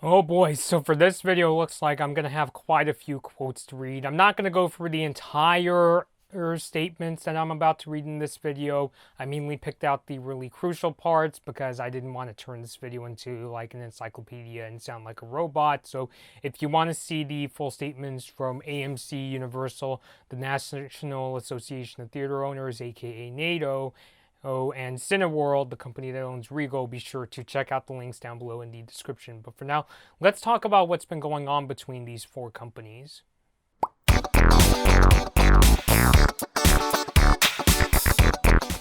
Oh boy, so for this video, it looks like I'm going to have quite a few quotes to read. I'm not going to go through the entire statements that I'm about to read in this video. I mainly picked out the really crucial parts because I didn't want to turn this video into like an encyclopedia and sound like a robot. So if you want to see the full statements from AMC, Universal, the National Association of Theater Owners, aka NATO, and Cineworld, the company that owns Regal, be sure to check out the links down below in the description. But for now, let's talk about what's been going on between these four companies.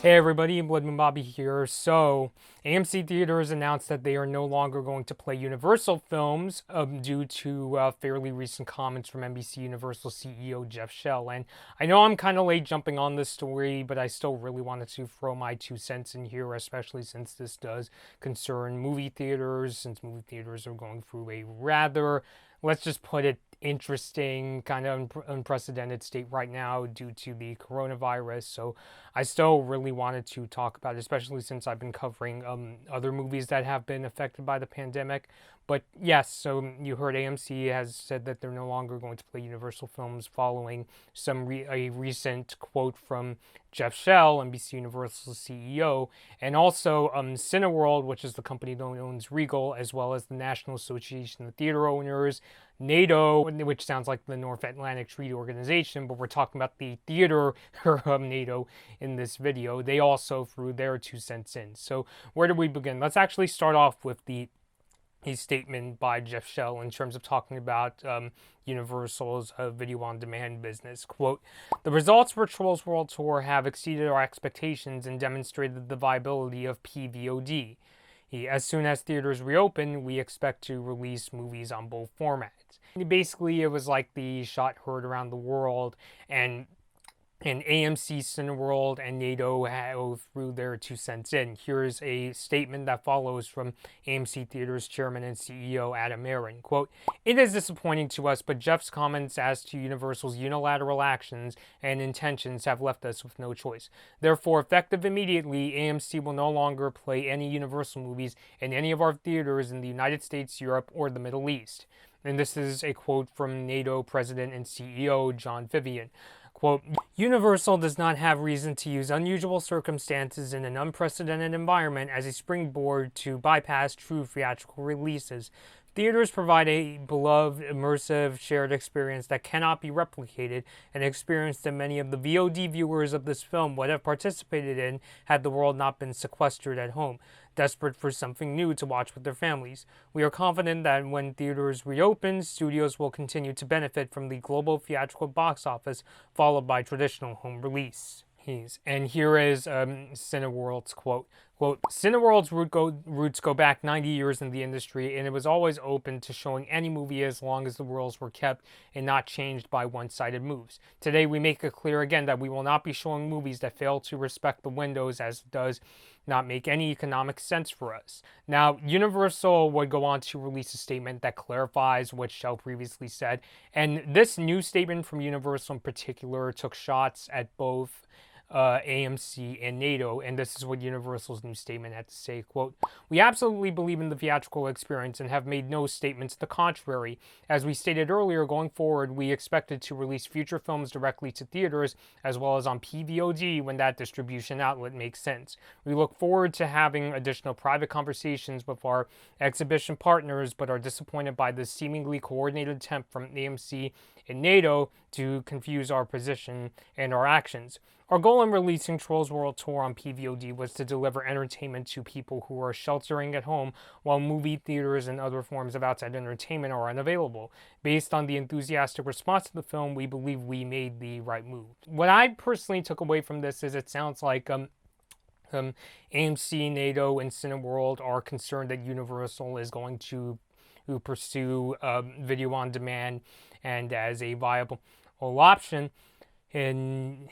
Hey everybody, Bloodman Bobby here. So, AMC Theaters announced that they are no longer going to play Universal films due to fairly recent comments from NBC Universal CEO Jeff Shell. And I know I'm kind of late jumping on this story, but I still really wanted to throw my 2 cents in here, especially since this does concern movie theaters, since movie theaters are going through a rather, let's just put it, interesting, kind of unprecedented state right now due to the coronavirus. So I still really wanted to talk about it, especially since I've been covering other movies that have been affected by the pandemic. But yes, so you heard AMC has said that they're no longer going to play Universal films following a recent quote from Jeff Shell, NBC Universal's CEO, and also Cineworld, which is the company that owns Regal, as well as the National Association of Theater Owners, NATO, which sounds like the North Atlantic Treaty Organization, but we're talking about the theater NATO in this video. They also threw their 2 cents in. So where do we begin? Let's actually start off with a statement by Jeff Shell in terms of talking about Universal's video-on-demand business. Quote, "The results for Trolls World Tour have exceeded our expectations and demonstrated the viability of PVOD. As soon as theaters reopen, we expect to release movies on both formats." Basically, it was like the shot heard around the world, and AMC, Cineworld, and NATO threw their 2 cents in. Here's a statement that follows from AMC Theaters Chairman and CEO Adam Aron. Quote, "It is disappointing to us, but Jeff's comments as to Universal's unilateral actions and intentions have left us with no choice. Therefore, effective immediately, AMC will no longer play any Universal movies in any of our theaters in the United States, Europe, or the Middle East." And this is a quote from NATO President and CEO John Vivian. Quote, "Universal does not have reason to use unusual circumstances in an unprecedented environment as a springboard to bypass true theatrical releases. Theaters provide a beloved, immersive, shared experience that cannot be replicated, an experience that many of the VOD viewers of this film would have participated in had the world not been sequestered at home, desperate for something new to watch with their families. We are confident that when theaters reopen, studios will continue to benefit from the global theatrical box office, followed by traditional home release." And here is Cineworld's quote. Quote, "Cineworld's roots go back 90 years in the industry, and it was always open to showing any movie as long as the rules were kept and not changed by one-sided moves. Today, we make it clear again that we will not be showing movies that fail to respect the windows, as it does not make any economic sense for us." Now, Universal would go on to release a statement that clarifies what Shell previously said, and this new statement from Universal in particular took shots at both AMC and NATO, and this is what Universal's new statement had to say. Quote, "We absolutely believe in the theatrical experience and have made no statements to the contrary. As we stated earlier, going forward, we expected to release future films directly to theaters as well as on PVOD when that distribution outlet makes sense. We look forward to having additional private conversations with our exhibition partners, but are disappointed by the seemingly coordinated attempt from AMC and NATO to confuse our position and our actions. Our goal in releasing Trolls World Tour on PVOD was to deliver entertainment to people who are sheltering at home while movie theaters and other forms of outside entertainment are unavailable. Based on the enthusiastic response to the film, we believe we made the right move." What I personally took away from this is it sounds like AMC, NATO, and Cineworld are concerned that Universal is going to pursue video on demand and as a viable option in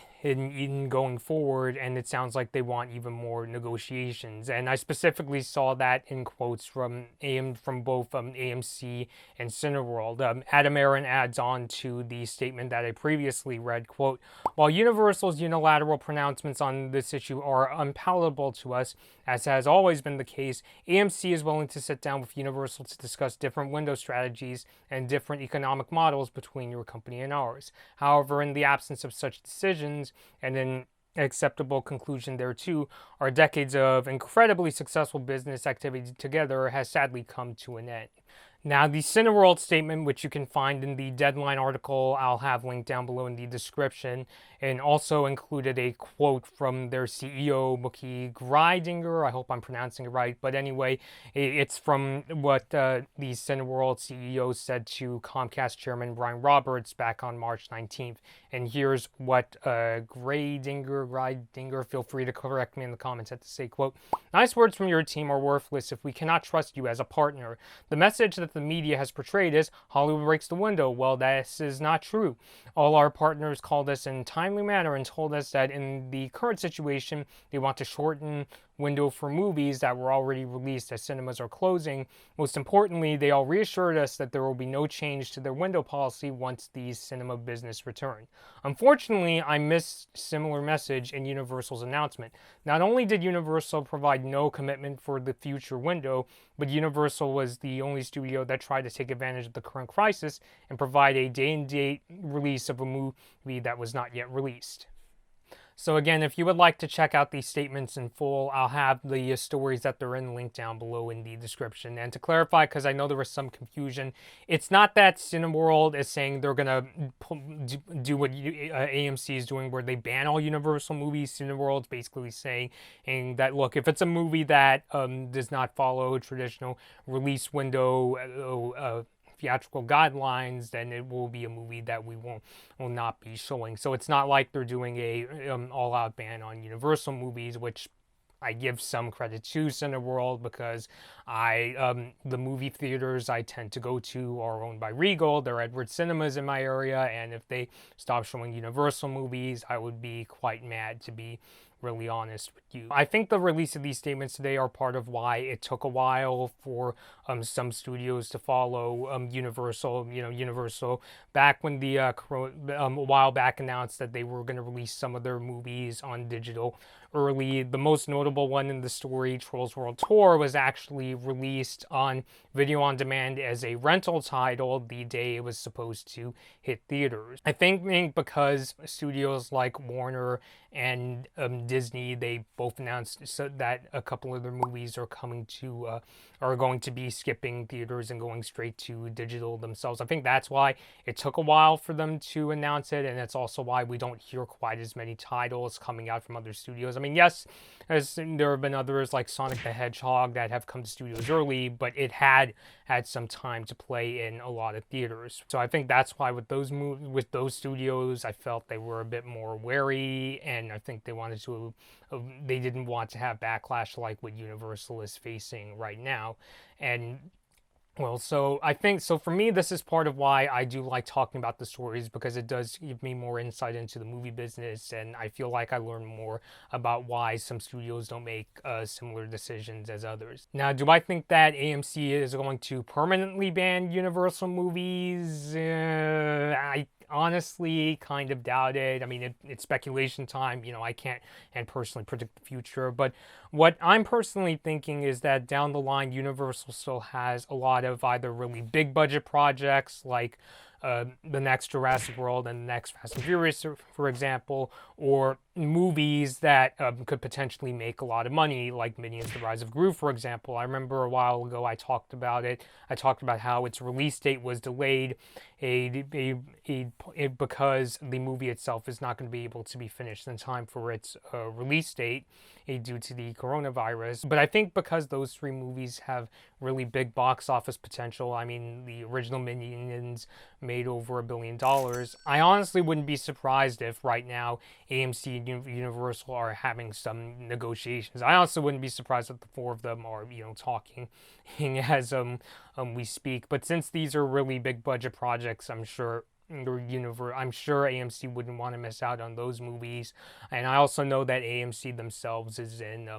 going forward, and it sounds like they want even more negotiations. And I specifically saw that in quotes from both AMC and Cineworld. Adam Aron adds on to the statement that I previously read, quote, "While Universal's unilateral pronouncements on this issue are unpalatable to us, As has always been the case, AMC is willing to sit down with Universal to discuss different window strategies and different economic models between your company and ours. However, in the absence of such decisions and an acceptable conclusion thereto, our decades of incredibly successful business activity together has sadly come to an end. Now, the Cineworld statement, which you can find in the Deadline article I'll have linked down below in the description, and also included a quote from their CEO, Mookie Greidinger. I hope I'm pronouncing it right, but anyway, it's from what the Cineworld CEO said to Comcast Chairman Brian Roberts back on March 19th. And here's what Greidinger, feel free to correct me in the comments, had to say, quote, "Nice words from your team are worthless if we cannot trust you as a partner. The message that the media has portrayed is Hollywood breaks the window. Well, this is not true. All our partners called us in timely manner and told us that in the current situation, they want to shorten window for movies that were already released as cinemas are closing. Most importantly, they all reassured us that there will be no change to their window policy once the cinema business return." Unfortunately, I missed similar message in Universal's announcement. Not only did Universal provide no commitment for the future window, but Universal was the only studio that tried to take advantage of the current crisis and provide a day-and-date release of a movie that was not yet released. So again, if you would like to check out these statements in full, I'll have the stories that they're in linked down below in the description. And to clarify, because I know there was some confusion, it's not that Cineworld is saying they're going to do what AMC is doing, where they ban all Universal movies. Cineworld's basically saying that, look, if it's a movie that does not follow traditional release window theatrical guidelines, then it will be a movie that we will not be showing. So it's not like they're doing a all-out ban on Universal movies, which I give some credit to Cineworld, because the movie theaters I tend to go to are owned by Regal. They're Edward Cinemas in my area, and if they stop showing Universal movies, I would be quite mad, to be really honest with you. I think the release of these statements today are part of why it took a while for some studios to follow Universal. Universal, back when the a while back, announced that they were going to release some of their movies on digital early. The most notable one in the story, Trolls World Tour, was actually released on video on demand as a rental title the day it was supposed to hit theaters. I think because studios like Warner and Disney, they both announced that a couple of their movies are going to be skipping theaters and going straight to digital themselves. I think that's why it took a while for them to announce it, and it's also why we don't hear quite as many titles coming out from other studios. I mean, yes, as there have been others like Sonic the Hedgehog that have come to studios early, but it had some time to play in a lot of theaters. So I think that's why with those studios, I felt they were a bit more wary, and I think they didn't want to have backlash like what Universal is facing right now. And well, so I think, so for me, this is part of why I do like talking about the stories, because it does give me more insight into the movie business, and I feel like I learn more about why some studios don't make similar decisions as others. Now, do I think that AMC is going to permanently ban Universal movies? I honestly kind of doubt it. I mean, it's speculation time. I can't personally predict the future, but what I'm personally thinking is that down the line, Universal still has a lot of either really big budget projects like the next Jurassic World and the next Fast and Furious, for example, or movies that could potentially make a lot of money, like Minions: The Rise of Gru, for example. I remember a while ago I talked about it. I talked about how its release date was delayed because the movie itself is not going to be able to be finished in time for its release date due to the coronavirus. But I think because those three movies have really big box office potential, I mean, the original Minions made over $1 billion. I honestly wouldn't be surprised if right now AMC and Universal are having some negotiations. I also wouldn't be surprised if the four of them are, talking as we speak. But since these are really big budget projects, I'm sure I'm sure AMC wouldn't want to miss out on those movies. And I also know that AMC themselves is in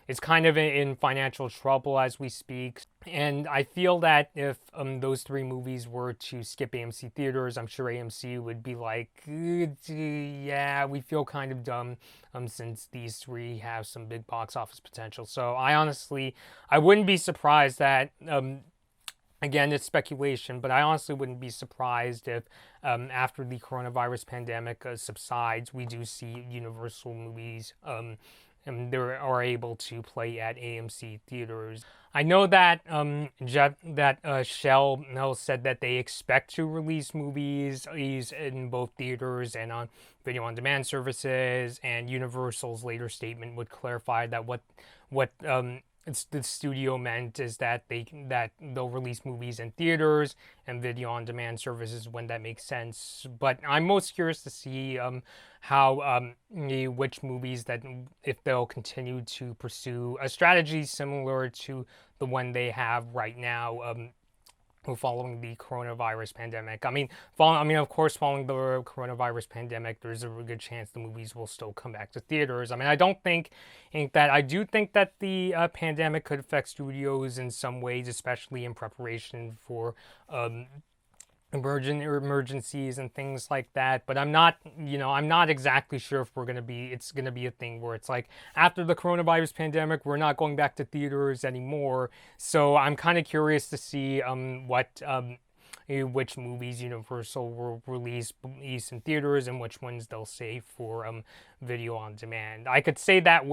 it's kind of in financial trouble as we speak. And I feel that if those three movies were to skip AMC theaters, I'm sure AMC would be like, yeah, we feel kind of dumb since these three have some big box office potential. So I wouldn't be surprised that, again, it's speculation, but I honestly wouldn't be surprised if after the coronavirus pandemic subsides, we do see Universal movies and they are able to play at AMC theaters. I know that Shell said that they expect to release movies in both theaters and on video on demand services, and Universal's later statement would clarify that what the studio meant is that they'll release movies in theaters and video on demand services when that makes sense. But I'm most curious to see which movies if they'll continue to pursue a strategy similar to the one they have right now, following the coronavirus pandemic. Of course, following the coronavirus pandemic, there's a really good chance the movies will still come back to theaters. I do think that the pandemic could affect studios in some ways, especially in preparation for emergencies and things like that. But I'm not exactly sure if it's gonna be a thing where it's like, after the coronavirus pandemic, we're not going back to theaters anymore. So I'm kind of curious to see which movies Universal will release in theaters and which ones they'll save for video on demand. I could say that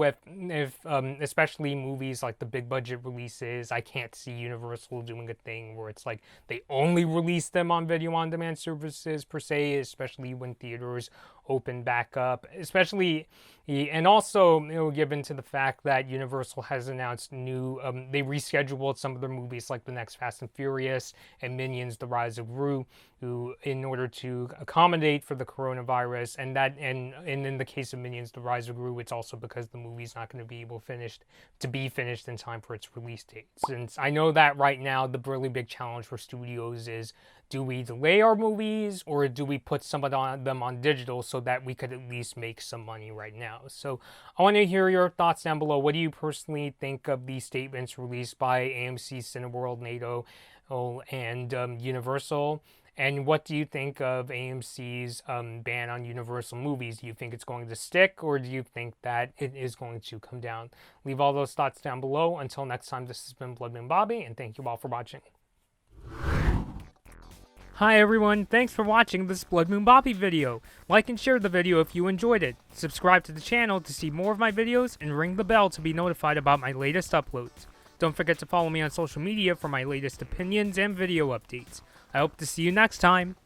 especially movies like the big budget releases, I can't see Universal doing a thing where it's like they only release them on video on demand services per se, especially when theaters open back up, and also given to the fact that Universal has announced they rescheduled some of their movies like the next Fast and Furious and Minions: The Rise of Gru, in order to accommodate for the coronavirus, and in the case of Minions: The Rise of Gru, it's also because the movie's not going to be finished in time for its release date. Since I know that right now the really big challenge for studios is, do we delay our movies or do we put some of them on digital so that we could at least make some money right now? So I want to hear your thoughts down below. What do you personally think of these statements released by AMC, Cineworld, NATO, and Universal? And what do you think of AMC's ban on Universal movies? Do you think it's going to stick, or do you think that it is going to come down? Leave all those thoughts down below. Until next time, this has been Blood Moon Bobby, and thank you all for watching. Hi everyone, thanks for watching this Blood Moon Bobby video. Like and share the video if you enjoyed it. Subscribe to the channel to see more of my videos, and ring the bell to be notified about my latest uploads. Don't forget to follow me on social media for my latest opinions and video updates. I hope to see you next time.